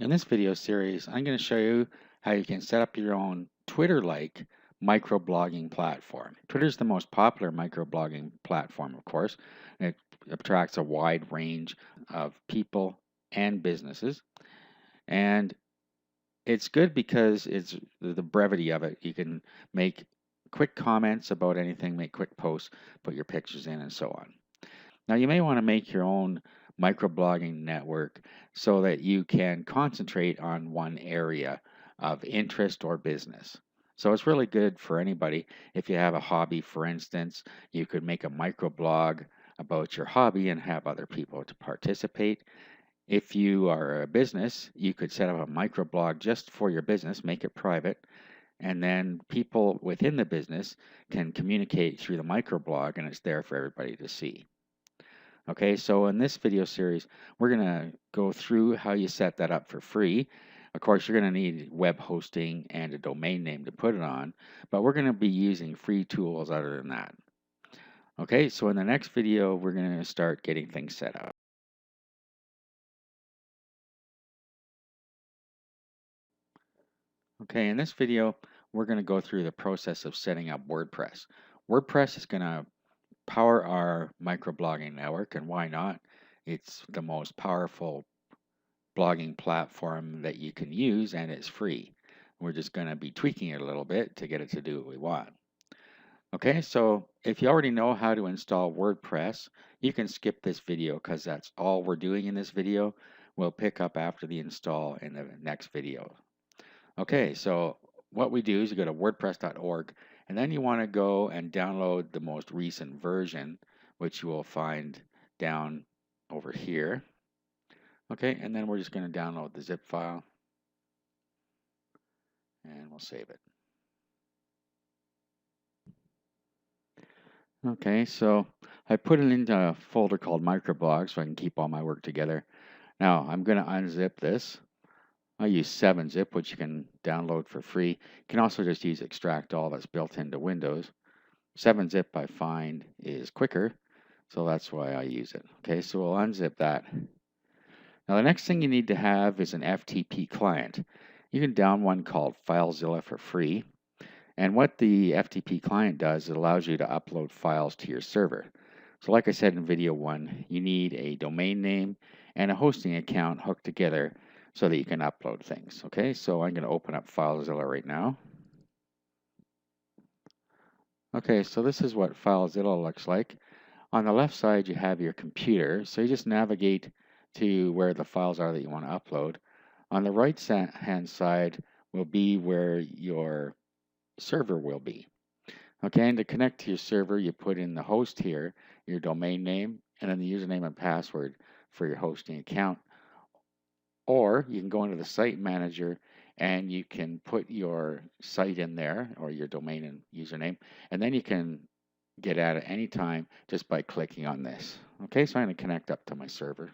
In this video series, I'm going to show you how you can set up your own Twitter-like microblogging platform. Twitter is the most popular microblogging platform, of course. It attracts a wide range of people and businesses. And it's good because it's the brevity of it. You can make quick comments about anything, make quick posts, put your pictures in, and so on. Now, you may want to make your own microblogging network so that you can concentrate on one area of interest or business. So it's really good for anybody. If you have a hobby, for instance, you could make a microblog about your hobby and have other people to participate. If you are a business, you could set up a microblog just for your business, make it private, and then people within the business can communicate through the microblog and it's there for everybody to see. Okay, so in this video series, we're going to go through how you set that up for free. Of course, you're going to need web hosting and a domain name to put it on, but we're going to be using free tools other than that. Okay, so in the next video, we're going to start getting things set up. Okay, in this video, we're going to go through the process of setting up WordPress. WordPress is going to power our microblogging network, and why not? It's the most powerful blogging platform that you can use, and it's free. We're just going to be tweaking it a little bit to get it to do what we want. Okay, so if you already know how to install WordPress, you can skip this video because that's all we're doing in this video. We'll pick up after the install in the next video. Okay, so what we do is you go to wordpress.org, and then you want to go and download the most recent version, which you will find down over here. Okay, and then we're just going to download the zip file and we'll save it. Okay, so I put it into a folder called microblog so I can keep all my work together. Now I'm going to unzip this. I use 7-zip, which you can download for free. You can also just use extract all that's built into Windows. 7-zip I find is quicker, so that's why I use it. Okay, so we'll unzip that. Now the next thing you need to have is an FTP client. You can download one called FileZilla for free. And what the FTP client does, it allows you to upload files to your server. So like I said in video 1, you need a domain name and a hosting account hooked together so that you can upload things. Okay, so I'm going to open up FileZilla right now. Okay, so this is what FileZilla looks like. On the left side, you have your computer. So you just navigate to where the files are that you want to upload. On the right hand side will be where your server will be. Okay, and to connect to your server, you put in the host here, your domain name, and then the username and password for your hosting account. Or you can go into the site manager and you can put your site in there or your domain and username, and then you can get at it anytime just by clicking on this. Okay, so I'm going to connect up to my server.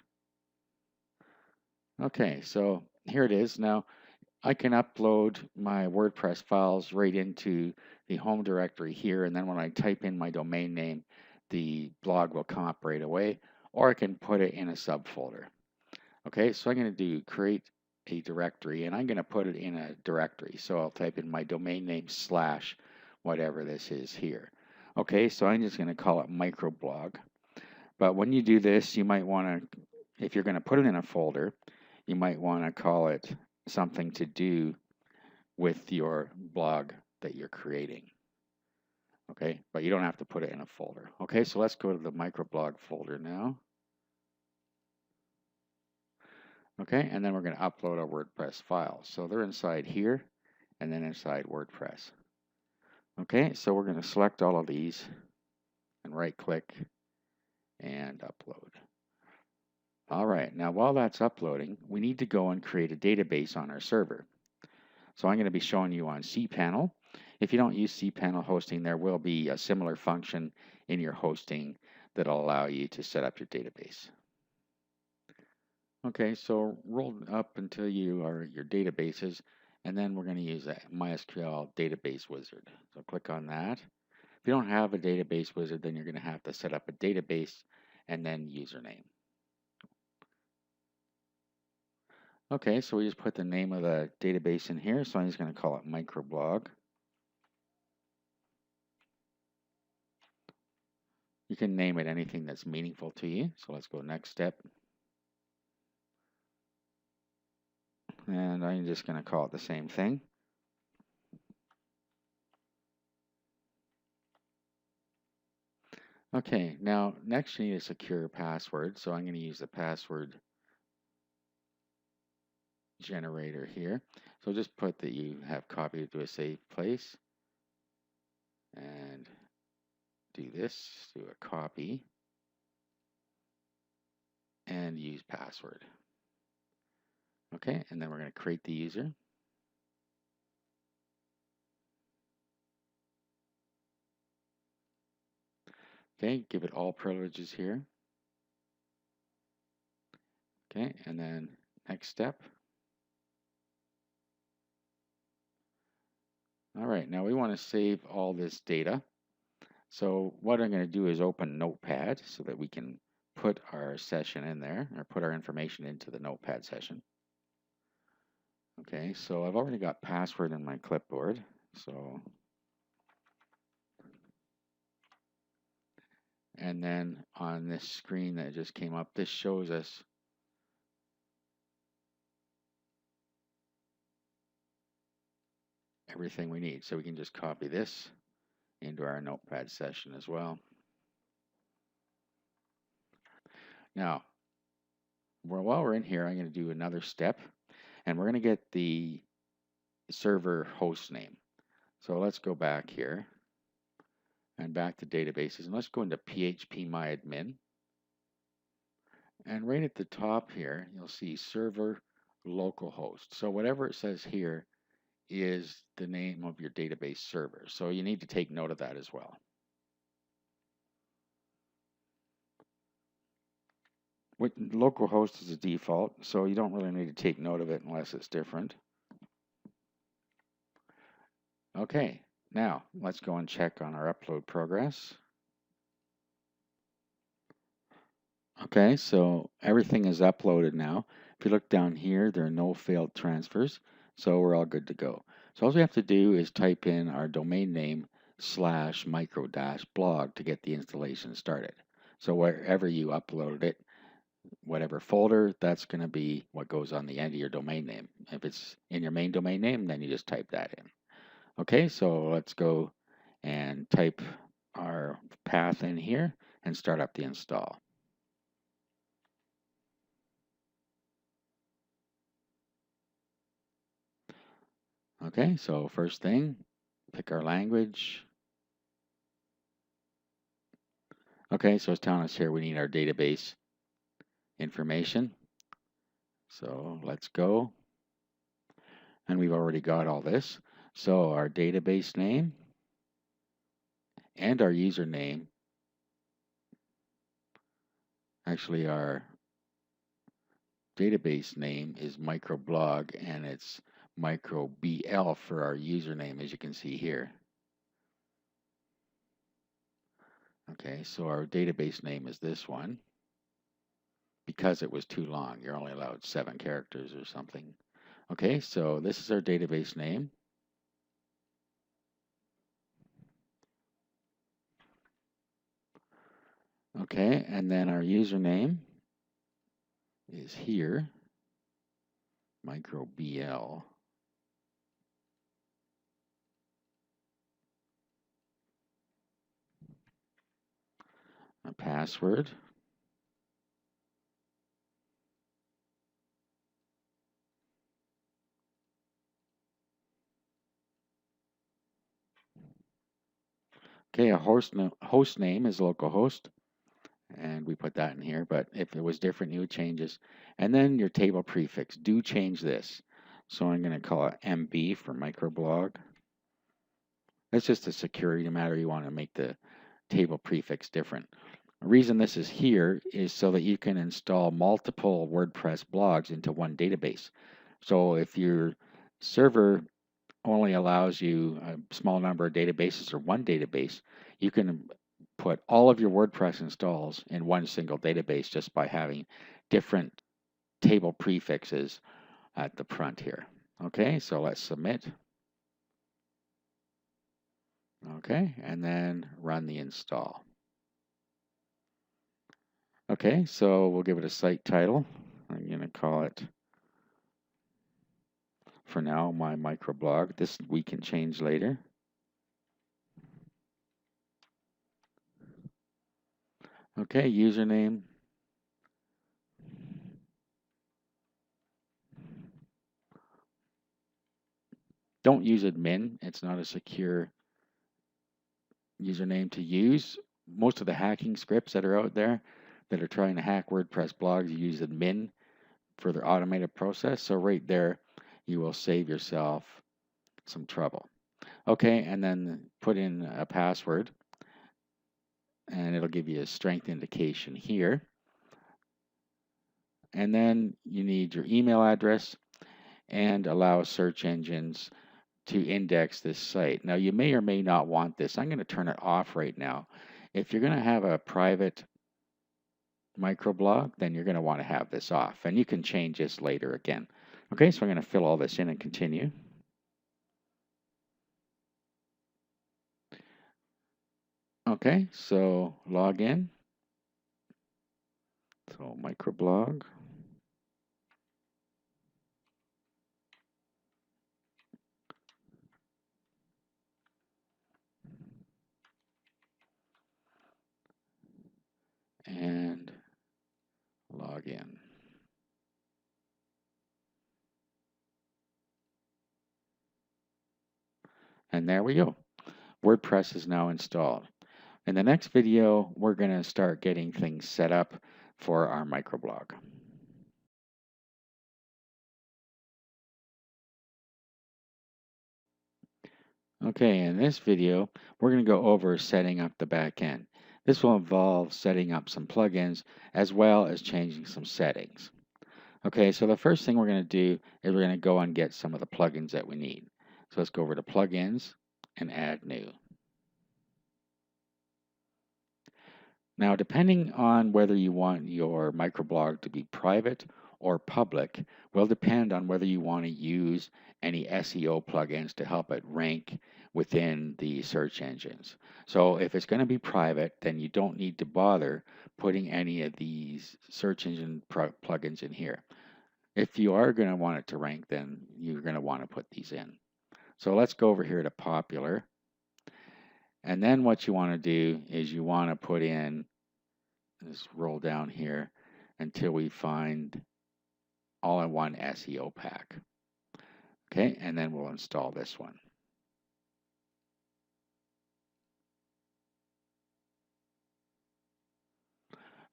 Okay, so here it is. Now, I can upload my WordPress files right into the home directory here, and then when I type in my domain name, the blog will come up right away, or I can put it in a subfolder. Okay, so I'm going to do create a directory, and I'm going to put it in a directory. So I'll type in my domain name / whatever this is here. Okay, so I'm just going to call it microblog. But when you do this, you might want to, if you're going to put it in a folder, you might want to call it something to do with your blog that you're creating. Okay, but you don't have to put it in a folder. Okay, so let's go to the microblog folder now. Okay, and then we're going to upload our WordPress files. So they're inside here and then inside WordPress. Okay, so we're going to select all of these and right click and upload. All right, now while that's uploading, we need to go and create a database on our server. So I'm going to be showing you on cPanel. If you don't use cPanel hosting, there will be a similar function in your hosting that'll allow you to set up your database. Okay, so roll up until you are your databases, and then we're going to use a MySQL database wizard. So click on that. If you don't have a database wizard, then you're going to have to set up a database and then username. Okay, so we just put the name of the database in here. So I'm just going to call it microblog. You can name it anything that's meaningful to you. So let's go next step. And I'm just going to call it the same thing. Okay, now next you need a secure password. So I'm going to use the password generator here. So just put that you have copied it to a safe place. And do this, do a copy. And use password. Okay, and then we're going to create the user. Okay, give it all privileges here. Okay, and then next step. All right, now we want to save all this data. So what I'm going to do is open Notepad so that we can put our session in there, or put our information into the Notepad session. Okay, so I've already got password in my clipboard. So, and then on this screen that just came up, this shows us everything we need. So we can just copy this into our Notepad session as well. Now, while we're in here, I'm going to do another step, and we're going to get the server host name. So let's go back here and back to databases, and let's go into phpMyAdmin. And right at the top here, you'll see server localhost. So whatever it says here is the name of your database server. So you need to take note of that as well. Localhost is a default, so you don't really need to take note of it unless it's different. Okay, now let's go and check on our upload progress. Okay, so everything is uploaded now. If you look down here, there are no failed transfers, so we're all good to go. So all we have to do is type in our domain name /micro-blog to get the installation started. So wherever you uploaded it, whatever folder, that's going to be what goes on the end of your domain name. If it's in your main domain name, then you just type that in. Okay, so let's go and type our path in here and start up the install. Okay, so first thing, pick our language. Okay, so it's telling us here we need our database information. So let's go. And we've already got all this. So our database name and our username, actually our database name is microblog and it's microbl for our username, as you can see here. Okay, so our database name is this one. Because it was too long, you're only allowed 7 characters or something. Okay, so this is our database name. Okay, and then our username is here, microbl. A password. Okay, a host name is localhost, and we put that in here, but if it was different, you would change this. And then your table prefix, do change this. So I'm going to call it MB for microblog. That's just a security matter. You want to make the table prefix different. The reason this is here is so that you can install multiple WordPress blogs into one database. So if your server only allows you a small number of databases or one database, you can put all of your WordPress installs in one single database just by having different table prefixes at the front here. Okay, so let's submit. Okay, and then run the install. Okay, so we'll give it a site title. I'm going to call it, for now, my microblog. This we can change later. Okay, username. Don't use admin. It's not a secure username to use. Most of the hacking scripts that are out there that are trying to hack WordPress blogs use admin for their automated process. So right there, you will save yourself some trouble. Okay, and then put in a password, and it'll give you a strength indication here. And then you need your email address and allow search engines to index this site. Now, you may or may not want this. I'm going to turn it off right now. If you're going to have a private microblog, then you're going to want to have this off. And you can change this later again. Okay, so I'm going to fill all this in and continue. Okay, so log in. So microblog. And log in. And there we go. WordPress is now installed. In the next video, we're going to start getting things set up for our microblog. Okay, in this video, we're going to go over setting up the back end. This will involve setting up some plugins as well as changing some settings. Okay, so the first thing we're going to do is we're going to go and get some of the plugins that we need. So let's go over to Plugins and Add New. Now, depending on whether you want your microblog to be private or public, will depend on whether you want to use any SEO plugins to help it rank within the search engines. So if it's going to be private, then you don't need to bother putting any of these search engine plugins in here. If you are going to want it to rank, then you're going to want to put these in. So let's go over here to popular. And then what you want to do is you want to put in, just roll down here until we find all-in-one SEO pack. Okay, and then we'll install this one.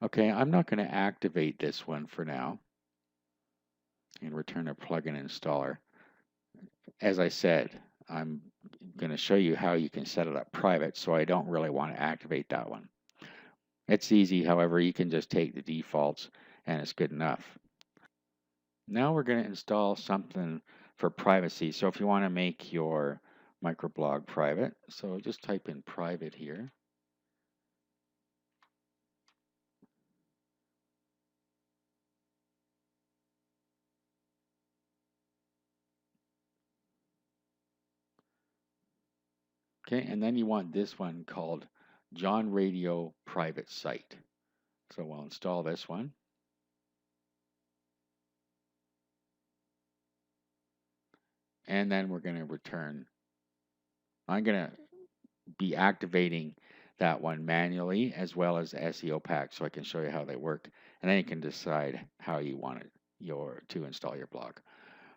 Okay, I'm not going to activate this one for now and return a plugin installer. As I said, I'm going to show you how you can set it up private, so I don't really want to activate that one. It's easy, however, you can just take the defaults and it's good enough. Now we're going to install something for privacy. So if you want to make your microblog private, so just type in private here. Okay, and then you want this one called John Radio Private Site. So we'll install this one. And then we're going to return. I'm going to be activating that one manually as well as SEO pack so I can show you how they work. And then you can decide how you want it to install your blog.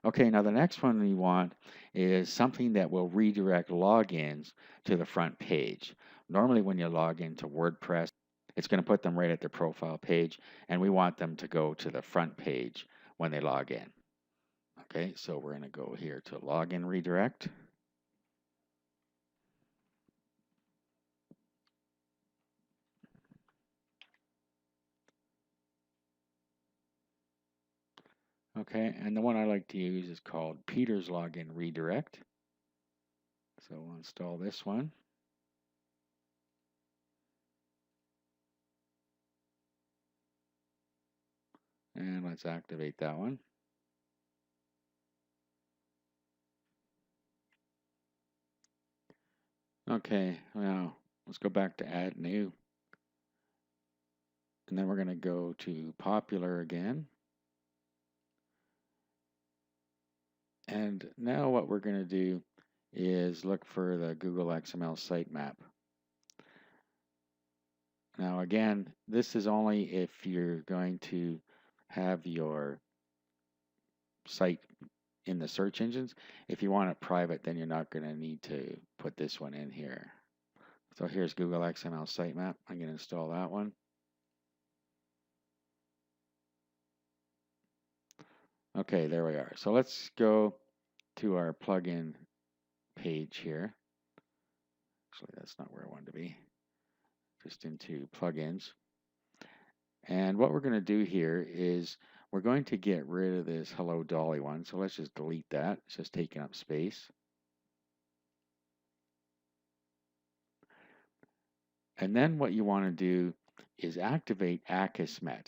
Okay, now the next one we want is something that will redirect logins to the front page. Normally when you log into WordPress, it's going to put them right at their profile page, and we want them to go to the front page when they log in. Okay, so we're going to go here to Login Redirect. Okay, and the one I like to use is called Peter's Login Redirect. So we'll install this one. And let's activate that one. Okay, now let's go back to add new. And then we're going to go to popular again. And now what we're going to do is look for the Google XML sitemap. Now again, this is only if you're going to have your site in the search engines. If you want it private, then you're not going to need to put this one in here. So here's Google XML sitemap. I'm going to install that one. Okay, there we are. So let's go to our plugin page here. Actually, that's not where I wanted to be. Just into plugins. And what we're going to do here is we're going to get rid of this Hello Dolly one. So let's just delete that. It's just taking up space. And then what you want to do is activate Akismet.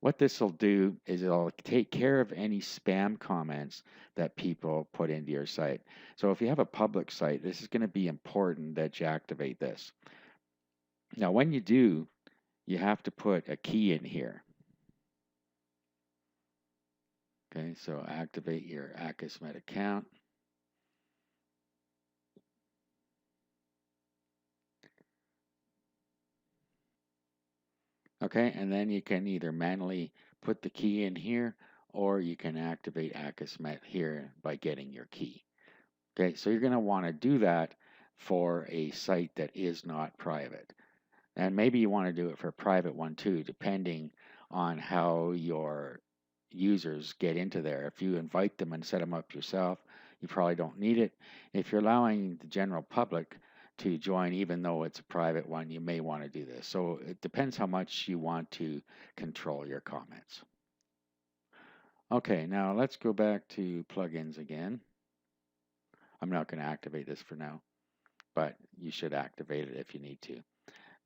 What this will do is it'll take care of any spam comments that people put into your site. So if you have a public site, this is going to be important that you activate this. Now, when you do, you have to put a key in here. Okay, so activate your Akismet account. Okay, and then you can either manually put the key in here or you can activate Akismet here by getting your key. Okay, so you're going to want to do that for a site that is not private. And maybe you want to do it for a private one too, depending on how your users get into there. If you invite them and set them up yourself, you probably don't need it. If you're allowing the general public to join, even though it's a private one, you may want to do this. So it depends how much you want to control your comments. Okay, now let's go back to plugins again. I'm not going to activate this for now, but you should activate it if you need to.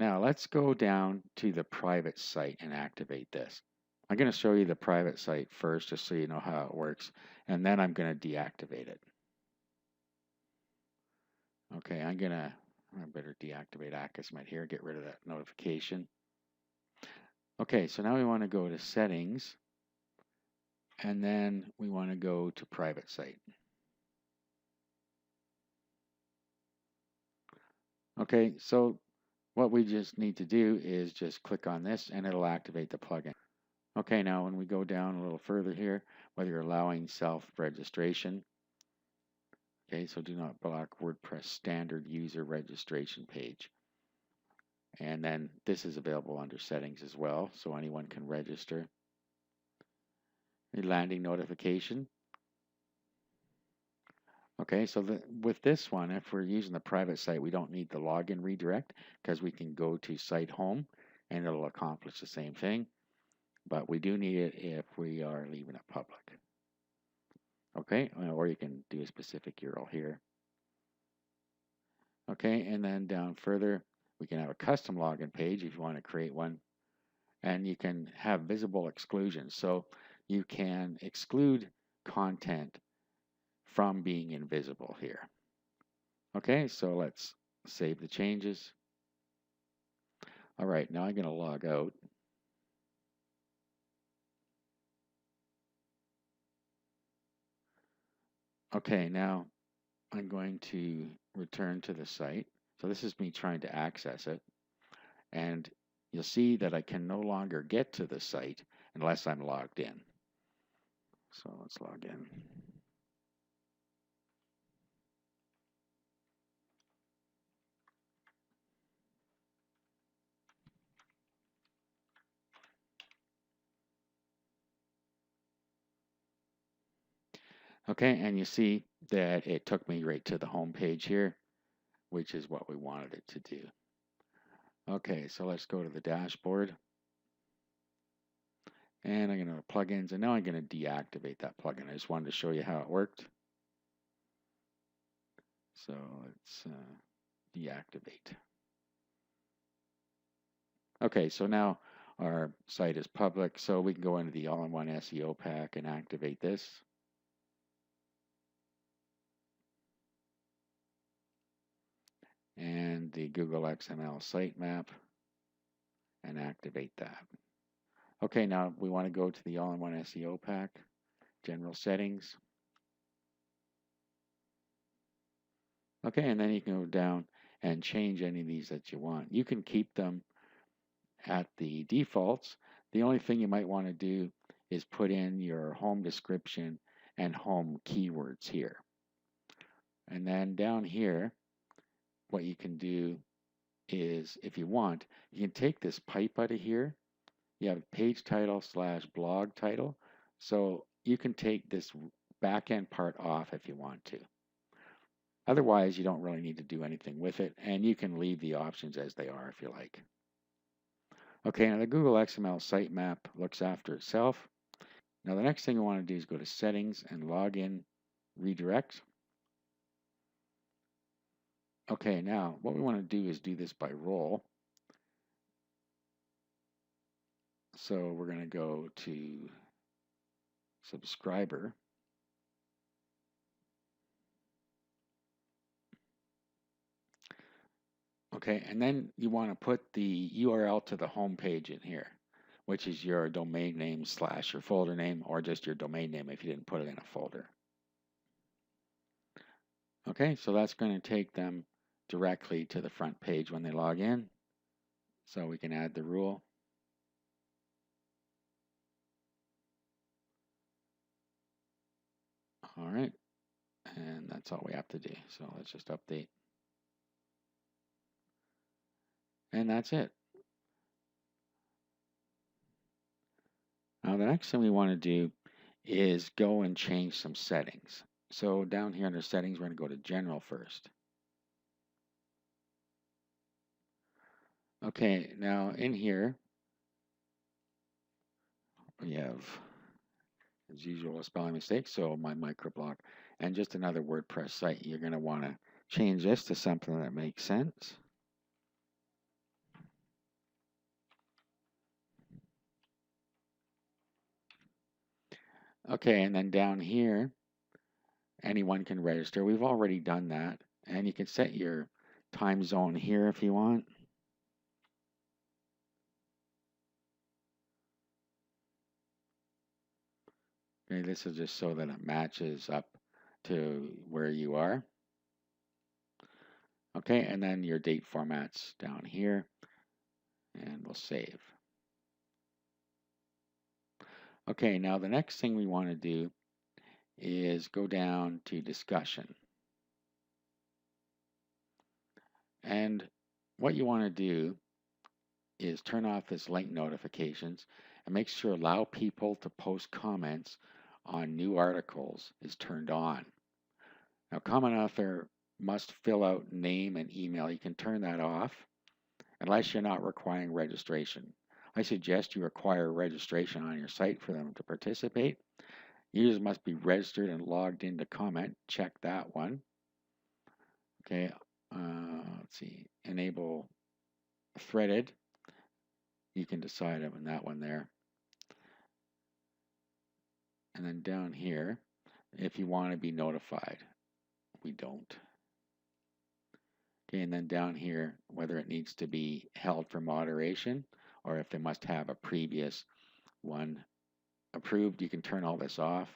Now let's go down to the private site and activate this. I'm going to show you the private site first just so you know how it works, and then I'm going to deactivate it. Okay, I better deactivate Akismet here, get rid of that notification. Okay, so now we want to go to settings, and then we want to go to private site. Okay, so what we just need to do is just click on this and it'll activate the plugin. Okay, now when we go down a little further here, whether you're allowing self-registration, okay, so do not block WordPress standard user registration page. And then this is available under settings as well, so anyone can register. A landing notification. Okay, so with this one, if we're using the private site, we don't need the login redirect because we can go to site home and it'll accomplish the same thing. But we do need it if we are leaving it public. Okay, or you can do a specific URL here. Okay, and then down further, we can have a custom login page if you want to create one. And you can have visible exclusions. So you can exclude content from being invisible here. Okay, so let's save the changes. All right, now I'm going to log out. Okay, now I'm going to return to the site. So this is me trying to access it. And you'll see that I can no longer get to the site unless I'm logged in. So let's log in. Okay, and you see that it took me right to the home page here, which is what we wanted it to do. Okay, so let's go to the dashboard. And I'm going to plugins, and now I'm going to deactivate that plugin. I just wanted to show you how it worked. So let's deactivate. Okay, so now our site is public, so we can go into the all-in-one SEO pack and activate this. and the Google XML sitemap and activate that. Okay, now we want to go to the All-in-One SEO Pack, General Settings. Okay, and then you can go down and change any of these that you want. You can keep them at the defaults. The only thing you might want to do is put in your home description and home keywords here. And then down here, what you can do is, if you want, you can take this pipe out of here. You have page title / blog title. So you can take this back end part off if you want to. Otherwise, you don't really need to do anything with it, and you can leave the options as they are if you like. Okay, now the Google XML sitemap looks after itself. Now the next thing we want to do is go to Settings and Login Redirect. Okay, now what we want to do is do this by role. So we're going to go to Subscriber. Okay, and then you want to put the URL to the home page in here, which is your domain name / your folder name, or just your domain name if you didn't put it in a folder. Okay, so that's going to take them directly to the front page when they log in. So we can add the rule. All right, and that's all we have to do. So let's just update. And that's it. Now the next thing we want to do is go and change some settings. So down here under settings, we're going to go to General first. Okay, now in here, we have, as usual, a spelling mistake, so my microblog, and just another WordPress site. You're going to want to change this to something that makes sense. Okay, and then down here, anyone can register. We've already done that, and you can set your time zone here if you want. Okay, this is just so that it matches up to where you are. Okay, and then your date formats down here, and we'll save. Okay, now the next thing we want to do is go down to discussion. And what you want to do is turn off this link notifications and make sure allow people to post comments on new articles is turned on. Now, comment author must fill out name and email. You can turn that off unless you're not requiring registration. I suggest you require registration on your site for them to participate. Users must be registered and logged in to comment. Check that one. Okay, let's see, enable threaded. You can decide on that one there. And then down here, if you want to be notified, we don't. Okay, and then down here, whether it needs to be held for moderation or if they must have a previous one approved, you can turn all this off.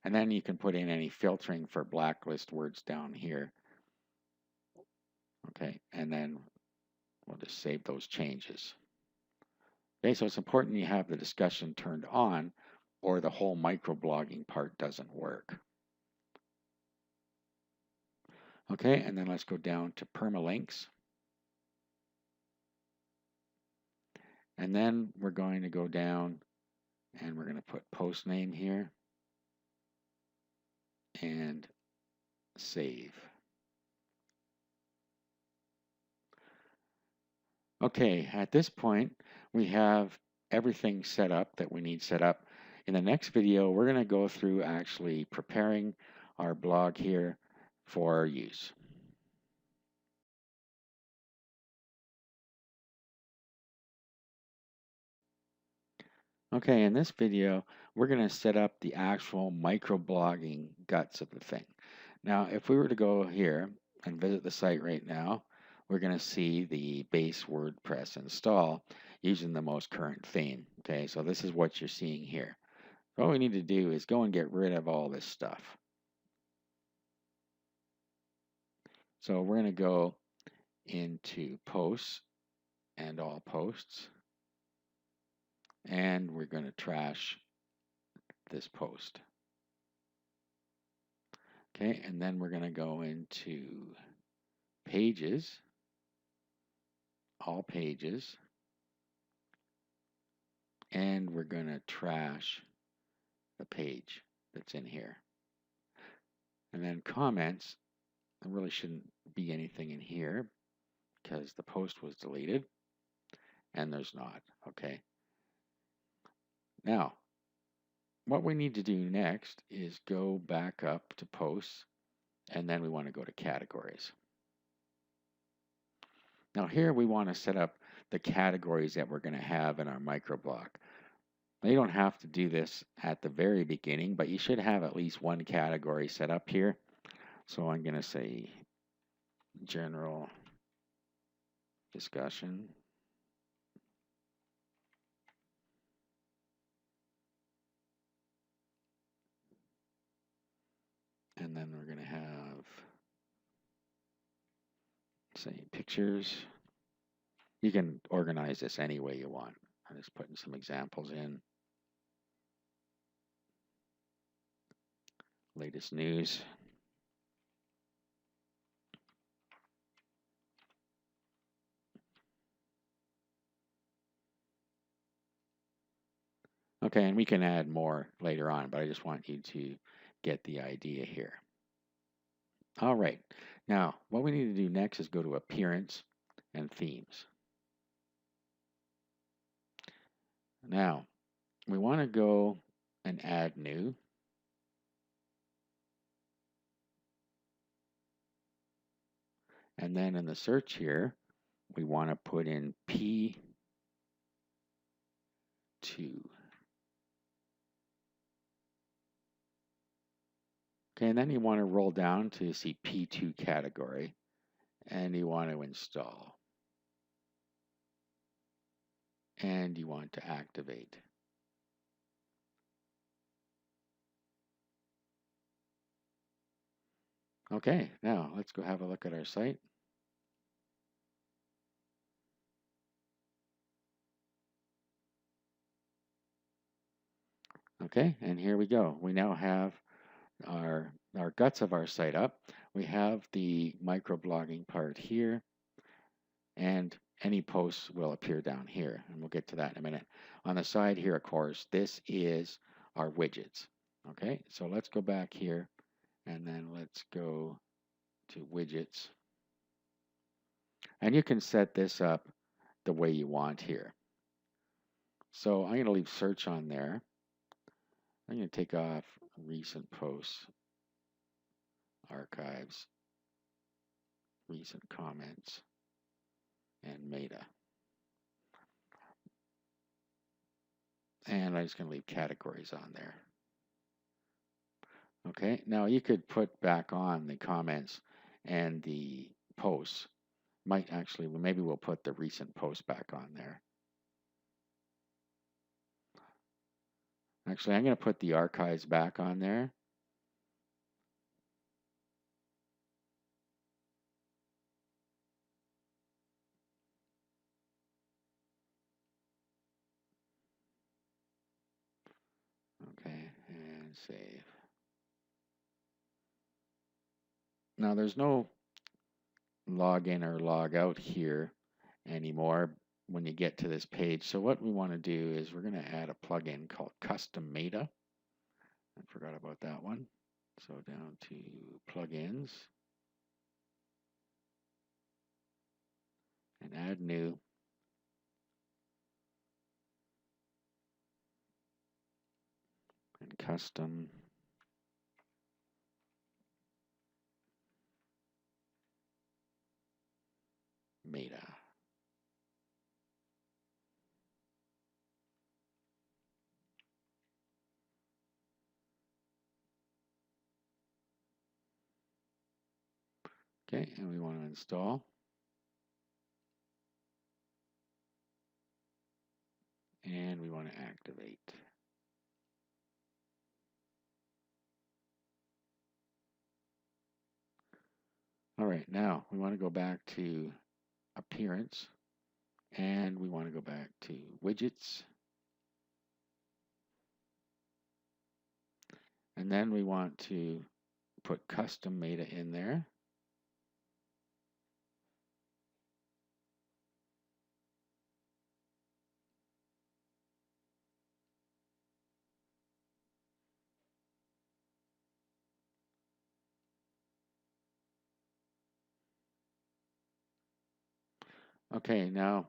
And then you can put in any filtering for blacklist words down here. Okay, and then we'll just save those changes. Okay, so it's important you have the discussion turned on or the whole microblogging part doesn't work. Okay, and then let's go down to permalinks. And then we're going to go down and we're going to put post name here and save. Okay, at this point, we have everything set up that we need set up. In the next video, we're going to go through actually preparing our blog here for our use. Okay, in this video, we're going to set up the actual microblogging guts of the thing. Now, if we were to go here, and visit the site right now, we're going to see the base WordPress install using the most current theme. Okay, so this is what you're seeing here. All we need to do is go and get rid of all this stuff. So we're going to go into posts and all posts, and we're going to trash this post. Okay, and then we're going to go into pages, all pages, and we're going to trash the page that's in here. And then comments, there really shouldn't be anything in here because the post was deleted, and there's not. Okay. Now, what we need to do next is go back up to posts, and then we want to go to categories. Now here we want to set up the categories that we're going to have in our microblog. Now, you don't have to do this at the very beginning, but you should have at least one category set up here. So I'm going to say general discussion. And then we're going to have, say, pictures. You can organize this any way you want. I'm just putting some examples in. Latest news. Okay, and we can add more later on, but I just want you to get the idea here. All right, now what we need to do next is go to Appearance and Themes. Now, we want to go and add new. And then in the search here, we want to put in P2. Okay, and then you want to roll down to see P2 category, and you want to install. And you want to activate. Okay, now let's go have a look at our site. Okay, and here we go. We now have our guts of our site up. We have the microblogging part here, and any posts will appear down here, and we'll get to that in a minute. On the side here, of course, this is our widgets. Okay, so let's go back here, and then let's go to widgets. And you can set this up the way you want here. So I'm going to leave search on there. I'm going to take off recent posts, archives, recent comments, and meta. And I'm just going to leave categories on there. Okay, now you could put back on the comments and the posts. Might actually, maybe we'll put the recent post back on there. Actually, I'm going to put the archives back on there. Okay, and save. Now there's no log in or log out here anymore when you get to this page. So what we want to do is we're going to add a plugin called Custom Meta. I forgot about that one. So down to plugins and add new. And custom Meta. Okay, and we want to install. And we want to activate. All right, now we want to go back to Appearance, and we want to go back to Widgets. And then we want to put custom meta in there. Okay, now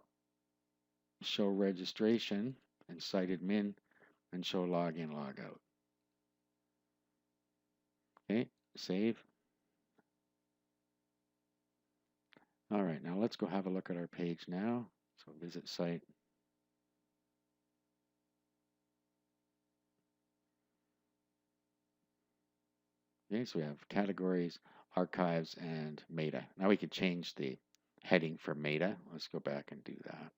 show registration and site admin and show login, logout. Okay, save. All right, now let's go have a look at our page now. So visit site. Okay, so we have categories, archives, and meta. Now we could change the heading for meta. Let's go back and do that.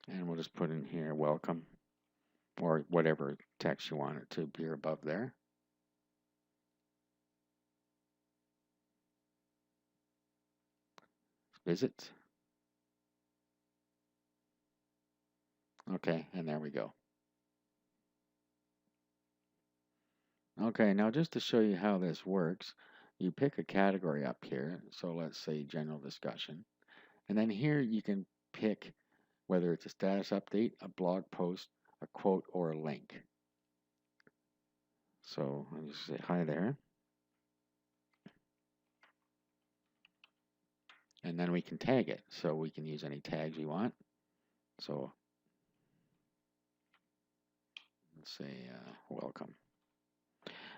And we'll just put in here welcome or whatever text you want it to appear above there. Visit. Okay, and there we go. Okay, now just to show you how this works, you pick a category up here. So let's say general discussion. And then here you can pick whether it's a status update, a blog post, a quote, or a link. So I'll just say hi there. And then we can tag it. So we can use any tags we want. So let's say welcome.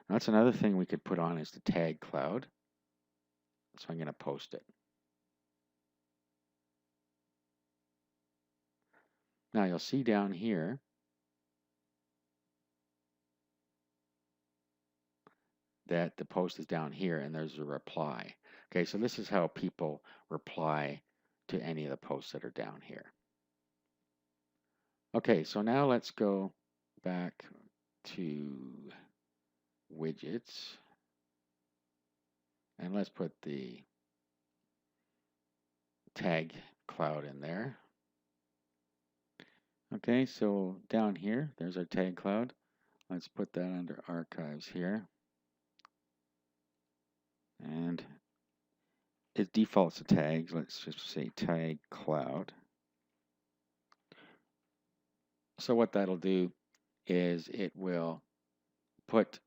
That's another thing we could put on is the tag cloud. So I'm going to post it. Now you'll see down here that the post is down here and there's a reply. Okay, so this is how people reply to any of the posts that are down here. Okay, so now let's go back to widgets and let's put the tag cloud in there. Okay, so down here, there's our tag cloud. Let's put that under archives here. And it defaults to tags. Let's just say tag cloud. So what that'll do is it will put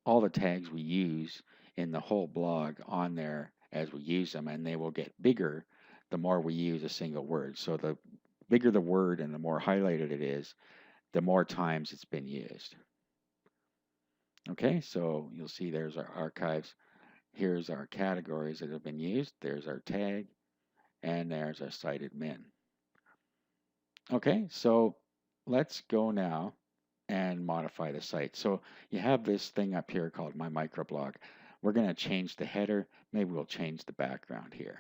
all the tags we use in the whole blog on there as we use them, and they will get bigger the more we use a single word. So the bigger the word and the more highlighted it is, the more times it's been used. Okay, so you'll see there's our archives. Here's our categories that have been used. There's our tag, and there's our site admin. Okay, so let's go now and modify the site. So you have this thing up here called My Microblog. We're going to change the header. Maybe we'll change the background here.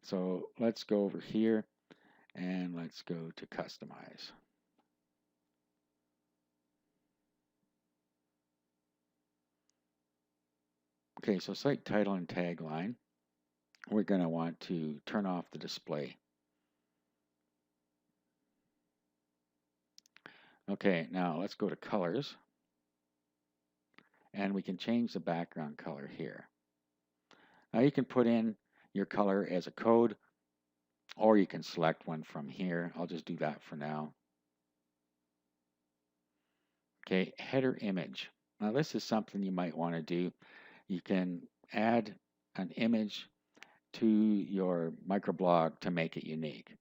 So let's go over here and let's go to Customize. Okay, so site title and tagline. We're going to want to turn off the display. Okay, now let's go to colors. And we can change the background color here. Now you can put in your color as a code, or you can select one from here. I'll just do that for now. Okay, header image. Now this is something you might want to do. You can add an image to your microblog to make it unique.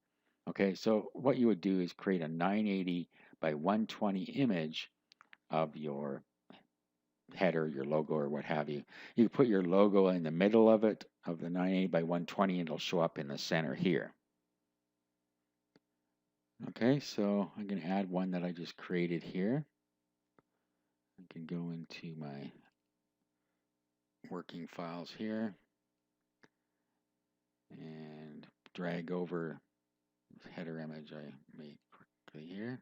Okay, so what you would do is create a 980 by 120 image of your header, your logo, or what have you. You put your logo in the middle of it, of the 980 by 120, and it'll show up in the center here. Okay, so I'm going to add one that I just created here. I can go into my working files here and drag over the header image I made quickly here.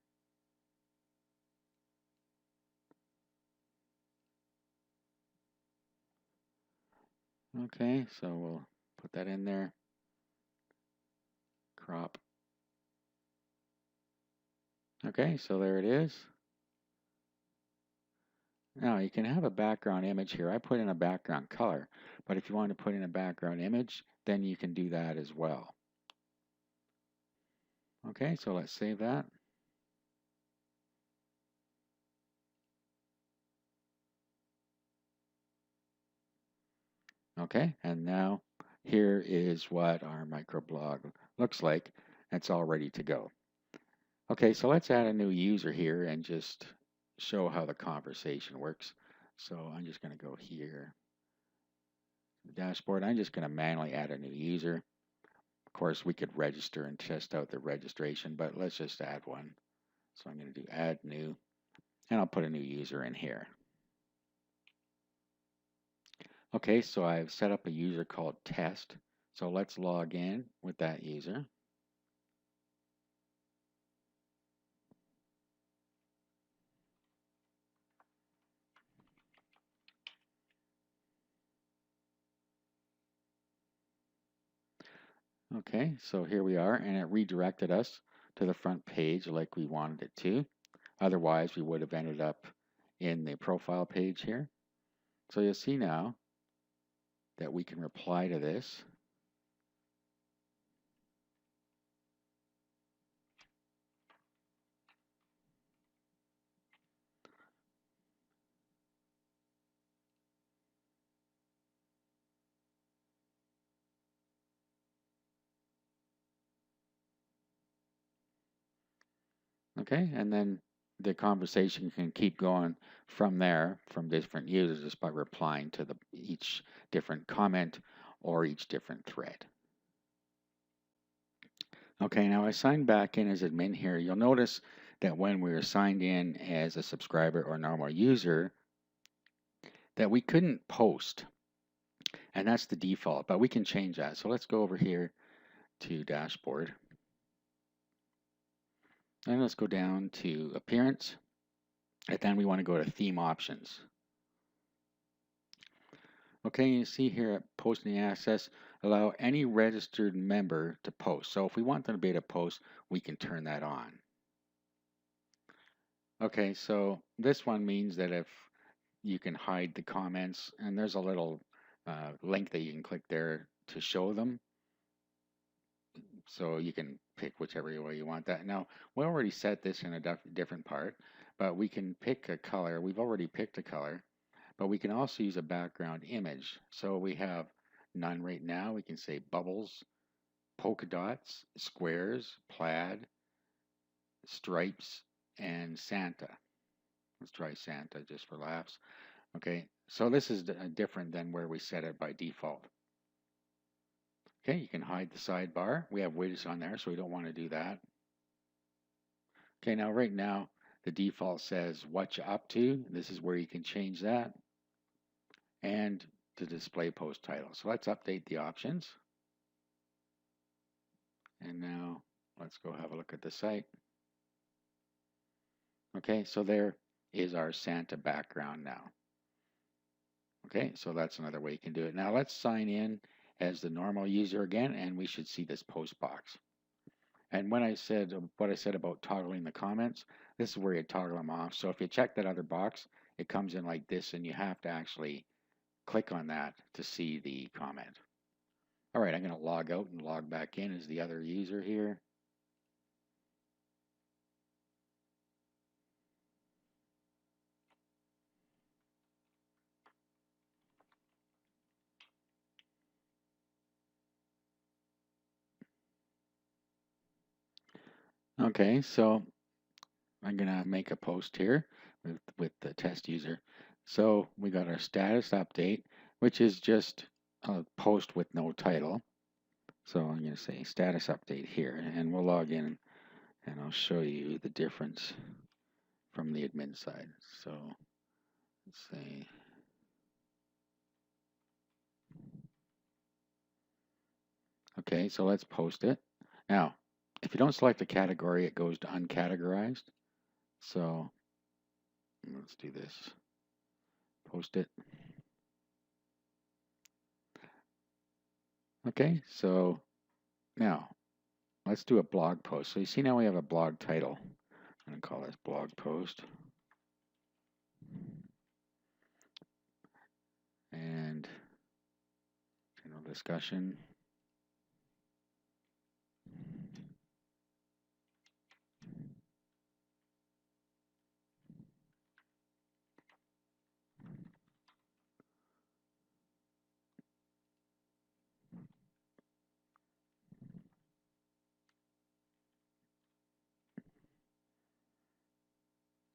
Okay, so we'll put that in there. Crop. Okay, so there it is. Now you can have a background image here. I put in a background color, but if you want to put in a background image, then you can do that as well. Okay, so let's save that. Okay, and now here is what our microblog looks like. It's all ready to go. Okay, so let's add a new user here and just show how the conversation works. So I'm just going to go here, the dashboard. I'm just going to manually add a new user. Of course, we could register and test out the registration, but let's just add one. So I'm going to do add new, and I'll put a new user in here. Okay, so I've set up a user called test. So let's log in with that user. Okay, so here we are, and it redirected us to the front page like we wanted it to. Otherwise, we would have ended up in the profile page here. So you'll see now that we can reply to this. Okay, and then the conversation can keep going from there, from different users, just by replying to each different comment or each different thread. Okay, now I signed back in as admin here. You'll notice that when we were signed in as a subscriber or normal user, that we couldn't post, and that's the default, but we can change that. So let's go over here to dashboard, and let's go down to appearance, and then we want to go to theme options. Okay, you see here at posting access, allow any registered member to post. So if we want them to be able to post, we can turn that on. Okay, so this one means that if you can hide the comments, and there's a little link that you can click there to show them. So you can pick whichever way you want that. Now, we already set this in a different part, but we can pick a color. We've already picked a color, but we can also use a background image. So we have none right now. We can say bubbles, polka dots, squares, plaid, stripes, and Santa. Let's try Santa just for laughs. Okay, so this is different than where we set it by default. Okay, you can hide the sidebar. We have widgets on there, so we don't want to do that. Okay, now right now, the default says what you up to. This is where you can change that. And to display post title. So let's update the options. And now let's go have a look at the site. Okay, so there is our Santa background now. Okay, so that's another way you can do it. Now let's sign in as the normal user again, and we should see this post box. And when I said what I said about toggling the comments, this is where you toggle them off. So if you check that other box, it comes in like this, and you have to actually click on that to see the comment. All right, I'm going to log out and log back in as the other user here. Okay, so I'm going to make a post here with the test user. So we got our status update, which is just a post with no title. So I'm going to say status update here, and we'll log in, and I'll show you the difference from the admin side. So let's say Okay, so let's post it. Now, if you don't select a category, it goes to uncategorized. So let's do this. Post it. Okay, so now let's do a blog post. So you see now we have a blog title. I'm going to call this blog post. And general discussion.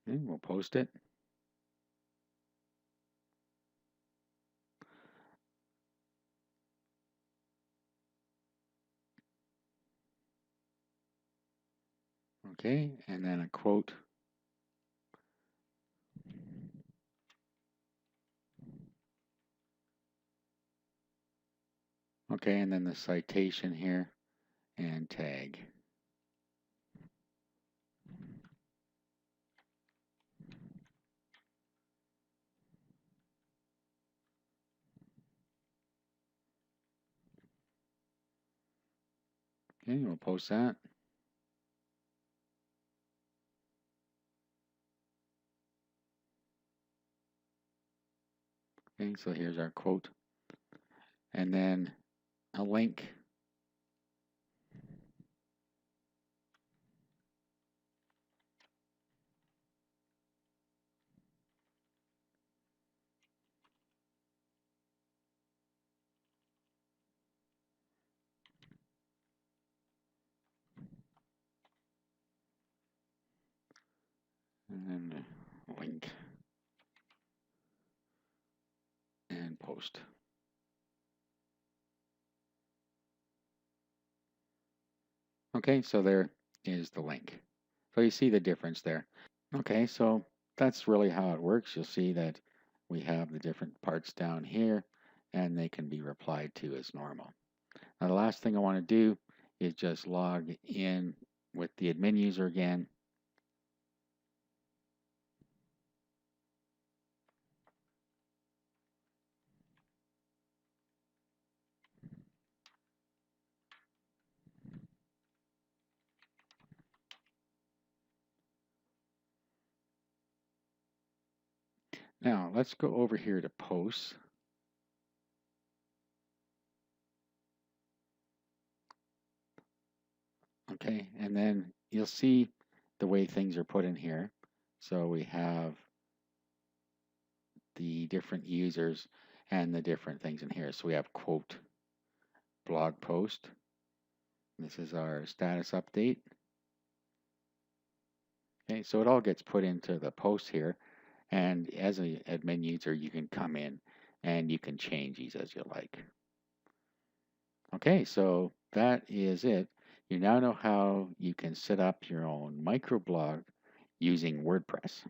Okay, we'll post it. Okay, and then a quote. Okay, and then the citation here and tag. Okay, we'll post that. Okay, so here's our quote. And then a link. And then a link. And post. Okay, so there is the link. So you see the difference there. Okay, so that's really how it works. You'll see that we have the different parts down here and they can be replied to as normal. Now the last thing I want to do is just log in with the admin user again. Now let's go over here to posts. Okay, and then you'll see the way things are put in here. So we have the different users and the different things in here. So we have quote blog post. This is our status update. Okay, so it all gets put into the post here. And as an admin user, you can come in and you can change these as you like. Okay, so that is it. You now know how you can set up your own microblog using WordPress.